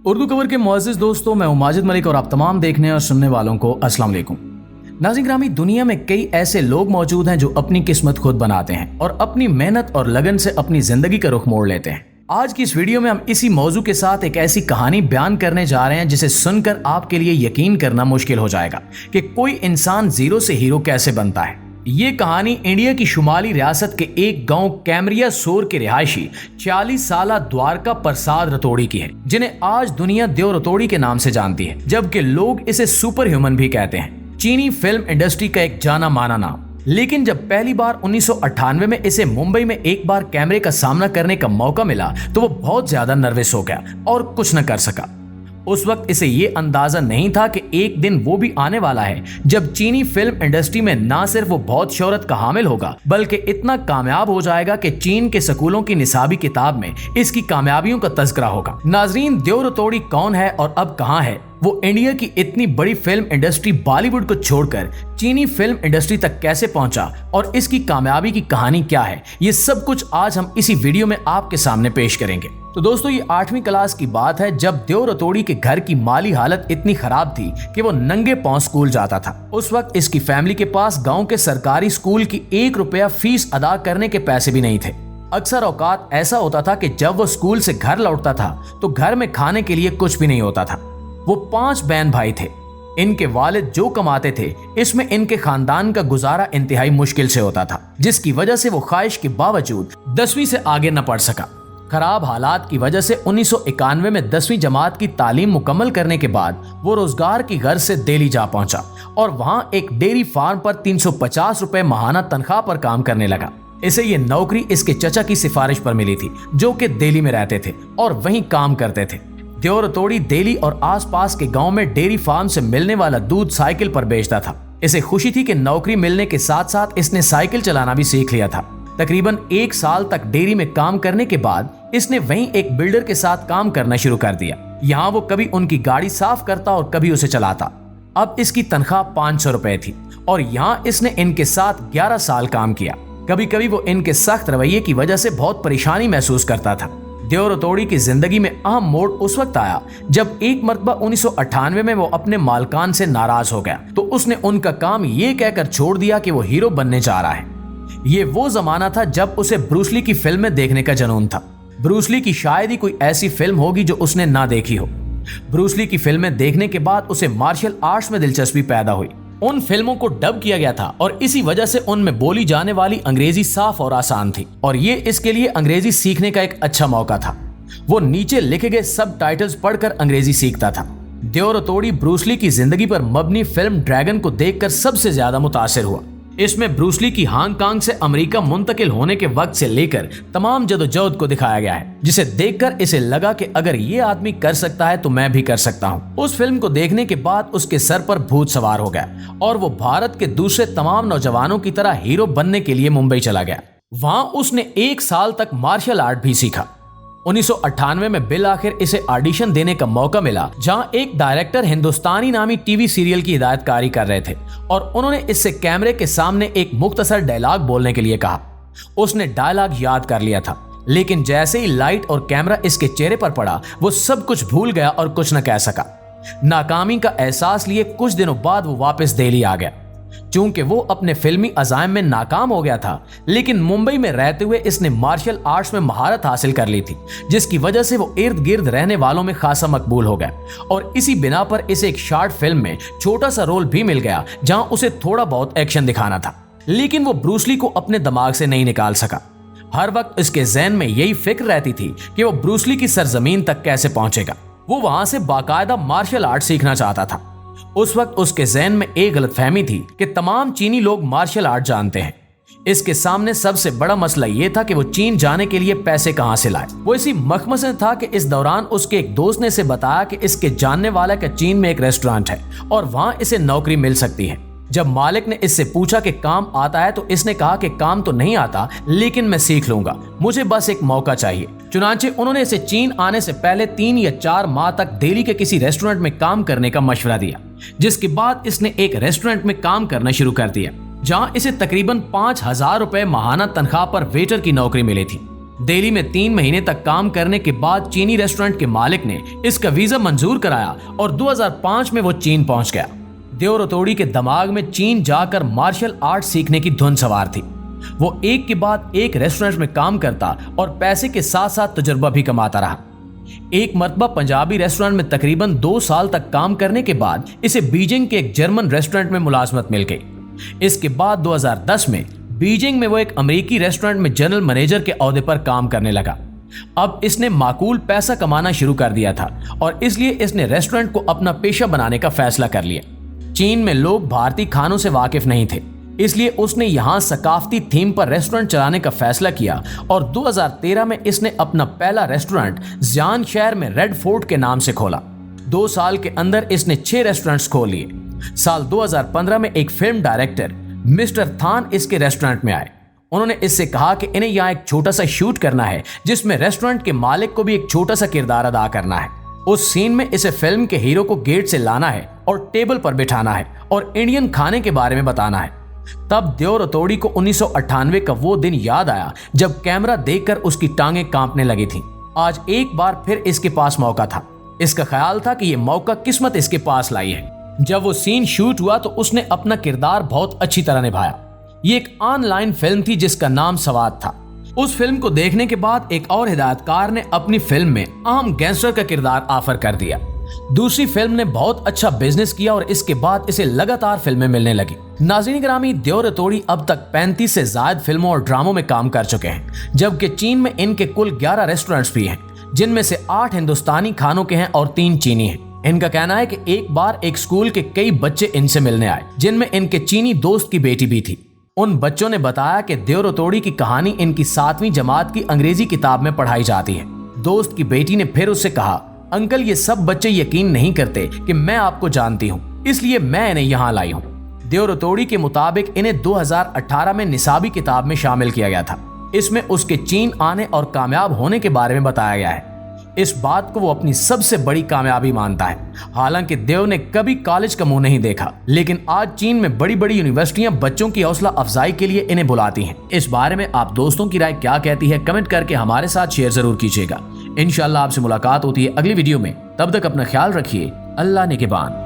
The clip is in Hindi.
उर्दू कवर के मुअज़्ज़िज़ दोस्तों, मैं हूं माजिद मलिक और आप तमाम देखने और सुनने वालों को अस्सलाम वालेकुम। नाज़रीन ग्रामी, दुनिया में कई ऐसे लोग मौजूद हैं जो अपनी किस्मत खुद बनाते हैं और अपनी मेहनत और लगन से अपनी जिंदगी का रुख मोड़ लेते हैं। आज की इस वीडियो में हम इसी मौजू के साथ एक ऐसी कहानी बयान करने जा रहे हैं जिसे सुनकर आपके लिए यकीन करना मुश्किल हो जाएगा कि कोई इंसान जीरो से हीरो कैसे बनता है। ये कहानी इंडिया की शुमाली रियासत के एक गांव कैमरिया सोर के रिहायशी 40 साला द्वारका प्रसाद रतोड़ी की है, जिन्हें आज दुनिया देव रतोड़ी के नाम से जानती है, जबकि लोग इसे सुपर ह्यूमन भी कहते हैं। चीनी फिल्म इंडस्ट्री का एक जाना माना नाम। लेकिन जब पहली बार 1998 में इसे मुंबई में एक बार कैमरे का सामना करने का मौका मिला तो वो बहुत ज्यादा नर्वस हो गया और कुछ न कर सका। उस वक्त इसे ये अंदाजा नहीं था कि एक दिन वो भी आने वाला है जब चीनी फिल्म इंडस्ट्री में ना सिर्फ वो बहुत शोहरत का हामिल होगा बल्कि इतना कामयाब हो जाएगा कि चीन के स्कूलों की निसाबी किताब में इसकी कामयाबियों का तज़किरा होगा। नाजरीन, देव रतोड़ी कौन है और अब कहां है? वो इंडिया की इतनी बड़ी फिल्म इंडस्ट्री बॉलीवुड को छोड़कर चीनी फिल्म इंडस्ट्री तक कैसे पहुंचा और इसकी कामयाबी की कहानी क्या है, ये सब कुछ आज हम इसी वीडियो में आपके सामने पेश करेंगे। तो दोस्तों, ये 8वीं क्लास की बात है जब देव रतोड़ी के घर की माली हालत इतनी खराब थी कि वो नंगे पांव स्कूल जाता था। उस वक्त इसकी फैमिली के पास गांव के सरकारी स्कूल की 1 रुपया फीस अदा करने के पैसे भी नहीं थे। अक्सर औकात ऐसा होता था कि जब वो स्कूल से घर लौटता था तो घर में खाने के लिए कुछ भी नहीं होता था। वो 5 बहन भाई थे। इनके वालिद जो कमाते थे इसमें इनके खानदान का गुजारा इंतहाई मुश्किल से होता था, जिसकी वजह से वो ख्वाहिश के बावजूद 10वीं से आगे न पढ़ सका। खराब हालात की वजह से 1991 में 10वीं जमात की तालीम मुकम्मल करने के बाद वो रोजगार की गर्ज से दिल्ली जा पहुंचा और वहां एक डेयरी फार्म पर 350 रुपए माहाना तनख्वाह पर काम करने लगा। इसे ये नौकरी इसके चचा की सिफारिश पर मिली थी जो कि दिल्ली में रहते थे और वहीं काम करते थे। देव रतोड़ी दिल्ली और आसपास के गांव में डेयरी फार्म से मिलने वाला दूध साइकिल पर बेचता था। इसे खुशी थी कि नौकरी मिलने के साथ साथ इसने साइकिल चलाना भी सीख लिया था। तकरीबन 1 साल तक डेयरी में काम करने के बाद इसने वहीं एक बिल्डर के साथ काम करना शुरू कर दिया। यहाँ वो कभी उनकी गाड़ी साफ करता और कभी उसे चलाता। अब इसकी तनख्वाह 500 रुपए थी और यहाँ इसने इनके साथ 11 साल काम किया। कभी कभी वो इनके सख्त रवैये की वजह से बहुत परेशानी महसूस करता था। देव रतोड़ी की जिंदगी में अहम मोड़ उस वक्त आया जब एक मरतबा 1998 में वो अपने मालकान से नाराज हो गया तो उसने उनका काम ये कहकर छोड़ दिया कि वो हीरो बनने जा रहा है। ये वो जमाना था जब उसे ब्रूस ली की फिल्में देखने का जुनून था। ब्रूस ली की शायद ही कोई ऐसी फिल्म होगी जो उसने ना देखी हो। ब्रूस ली की फिल्में देखने के बाद उसे मार्शल आर्ट्स में दिलचस्पी पैदा हुई। उन फिल्मों को डब किया गया था और इसी वजह से उनमें बोली जाने वाली अंग्रेजी साफ और आसान थी और ये इसके लिए अंग्रेजी सीखने का एक अच्छा मौका था। वो नीचे लिखे गए सब टाइटल्स पढ़कर अंग्रेजी सीखता था। देव रतोड़ी ब्रूस ली की जिंदगी पर मबनी फिल्म ड्रैगन को देखकर सबसे ज्यादा मुतासिर हुआ। इसमें ब्रूस ली की हांगकांग से अमेरिका मुंतकिल होने के वक्त से लेकर तमाम जदोजहद को दिखाया गया है, जिसे देखकर इसे लगा कि अगर ये आदमी कर सकता है तो मैं भी कर सकता हूँ। उस फिल्म को देखने के बाद उसके सर पर भूत सवार हो गया और वो भारत के दूसरे तमाम नौजवानों की तरह हीरो बनने के लिए मुंबई चला गया। वहां उसने 1 साल तक मार्शल आर्ट भी सीखा। 1998 में बिल आखिर इसे ऑडिशन देने का मौका मिला जहां एक डायरेक्टर हिंदुस्तानी नामी टीवी सीरियल की हिदायतकारी कर रहे थे और उन्होंने इससे कैमरे के सामने एक मुख्तसर डायलॉग बोलने के लिए कहा। उसने डायलॉग याद कर लिया था, लेकिन जैसे ही लाइट और कैमरा इसके चेहरे पर पड़ा वो सब कुछ भूल गया और कुछ न कह सका। नाकामी का एहसास लिए कुछ दिनों बाद वो वापस दिल्ली आ गया। चूंकि वो अपने फिल्मी अज़ाइम में नाकाम हो गया था, लेकिन मुंबई में रहते हुए इसने मार्शल आर्ट्स में महारत हासिल कर ली थी, जिसकी वजह से वो इर्द गिर्द रहने वालों में खासा मकबूल हो गया और इसी बिना पर इसे एक शॉर्ट फिल्म में छोटा सा रोल भी मिल गया जहां उसे थोड़ा बहुत एक्शन दिखाना था। लेकिन वो ब्रूस ली को अपने दिमाग से नहीं निकाल सका। हर वक्त उसके ज़हन में यही फिक्र रहती थी कि वो ब्रूस ली की सरजमीन तक कैसे पहुंचेगा। वो वहां से बाकायदा मार्शल आर्ट सीखना चाहता था। उस वक्त उसके ज़हन में एक गलतफहमी थी कि तमाम चीनी लोग मार्शल आर्ट जानते हैं। इसके सामने सबसे बड़ा मसला यह था कि वो चीन जाने के लिए पैसे कहां से लाए। वो इसी मखमस में था कि इस दौरान उसके एक दोस्त ने इसे बताया कि इसके जानने वाला का चीन में एक रेस्टोरेंट है और वहां इसे नौकरी मिल सकती है। जब मालिक ने इससे पूछा कि काम आता है तो इसने कहा कि काम तो नहीं आता, लेकिन मैं सीख लूंगा, मुझे बस एक मौका चाहिए। चुनांचे उन्होंने इसे चीन आने से पहले 3 या 4 माह तक दिल्ली के किसी रेस्टोरेंट में काम करने का मशवरा दिया, जिसके बाद इसने एक रेस्टोरेंट में काम करना शुरू कर दिया जहां इसे तकरीबन 5,000 रुपए माहाना तनख्वाह पर वेटर की नौकरी मिली थी। दिल्ली में 3 महीने तक काम करने के बाद चीनी रेस्टोरेंट के मालिक ने इसका वीजा मंजूर कराया और 2005 में वो चीन पहुंच गया। देव रतोड़ी के दिमाग में चीन जाकर मार्शल आर्ट सीखने की धुन सवार थी। वो एक के बाद एक रेस्टोरेंट में काम करता और पैसे के साथ साथ तजुर्बा भी कमाता रहा। एक मर्तबा पंजाबी रेस्टोरेंट में तकरीबन 2 साल तक काम करने के बाद इसे बीजिंग के एक जर्मन रेस्टोरेंट में मुलाजमत मिल गई। इसके बाद 2010 में बीजिंग में वो एक अमेरिकी रेस्टोरेंट में जनरल मैनेजर के ओहदे पर काम करने लगा। अब इसने माकूल पैसा कमाना शुरू कर दिया था और इसलिए इसने रेस्टोरेंट को अपना पेशा बनाने का फैसला कर लिया। चीन में लोग भारतीय खानों से वाकिफ नहीं थे, इसलिए उसने यहाँ सकाफती थीम पर रेस्टोरेंट चलाने का फैसला किया और 2013 में इसने अपना पहला रेस्टोरेंट जियान शहर में रेड फोर्ट के नाम से खोला। 2 साल के अंदर इसने 6 रेस्टोरेंट्स खोल लिए। साल 2015 में एक फिल्म डायरेक्टर मिस्टर थान इसके रेस्टोरेंट में आए। उन्होंने इससे कहा कि इन्हें यहाँ एक छोटा सा शूट करना है जिसमें रेस्टोरेंट के मालिक को भी एक छोटा सा किरदार अदा करना है। उस सीन में इसे फिल्म के हीरो को गेट से लाना है और टेबल पर बिठाना है और इंडियन खाने के बारे में बताना है। तब देव रतोड़ी को 1998 का वो दिन याद आया जब कैमरा देखकर उसकी टांगें कांपने लगी थीं। आज एक बार फिर इसके पास मौका था। इसका ख्याल था कि ये मौका किस्मत इसके पास लाई है। जब वो सीन शूट हुआ तो उसने अपना किरदार बहुत अच्छी तरह निभाया। ये एक ऑनलाइन फिल्म थी जिसका नाम सवाद था। उस फिल्म को देखने के बाद एक और हिदायतकार ने अपनी फिल्म में आम गैंगस्टर का किरदार ऑफर कर दिया। दूसरी फिल्म ने बहुत अच्छा बिजनेस किया और इसके बाद इसे लगातार फिल्में मिलने लगी। नाज़रीन ग्रामी, देव रतोड़ी अब तक 35 से ज्यादा फिल्मों और ड्रामों में काम कर चुके हैं, जबकि चीन में इनके कुल 11 रेस्टोरेंट्स भी हैं, जिनमें से 8 हिंदुस्तानी खानों के हैं और 3 चीनी हैं। इनका कहना है कि एक बार एक स्कूल के कई बच्चे इनसे मिलने आए, जिनमें इनके चीनी दोस्त की बेटी भी थी। उन बच्चों ने बताया कि देव रतोड़ी की कहानी इनकी 7वीं जमात की अंग्रेजी किताब में पढ़ाई जाती है। दोस्त की बेटी ने फिर उससे कहा, अंकल ये सब बच्चे यकीन नहीं करते कि मैं आपको जानती हूँ, इसलिए मैं इन्हें यहाँ लाई हूँ। देव रतोड़ी के मुताबिक इन्हें 2018 में निसाबी किताब में शामिल किया गया था। इसमें उसके चीन आने और कामयाब होने के बारे में बताया गया है। इस बात को वो अपनी सबसे बड़ी कामयाबी मानता है। हालांकि देव ने कभी कॉलेज का मुंह नहीं देखा, लेकिन आज चीन में बड़ी बड़ी यूनिवर्सिटियां बच्चों की हौसला अफजाई के लिए इन्हें बुलाती हैं। इस बारे में आप दोस्तों की राय क्या कहती है, कमेंट करके हमारे साथ शेयर जरूर कीजिएगा। इंशाल्लाह आपसे मुलाकात होती है अगली वीडियो में। तब तक अपना ख्याल रखिए। अल्लाह निगहबान।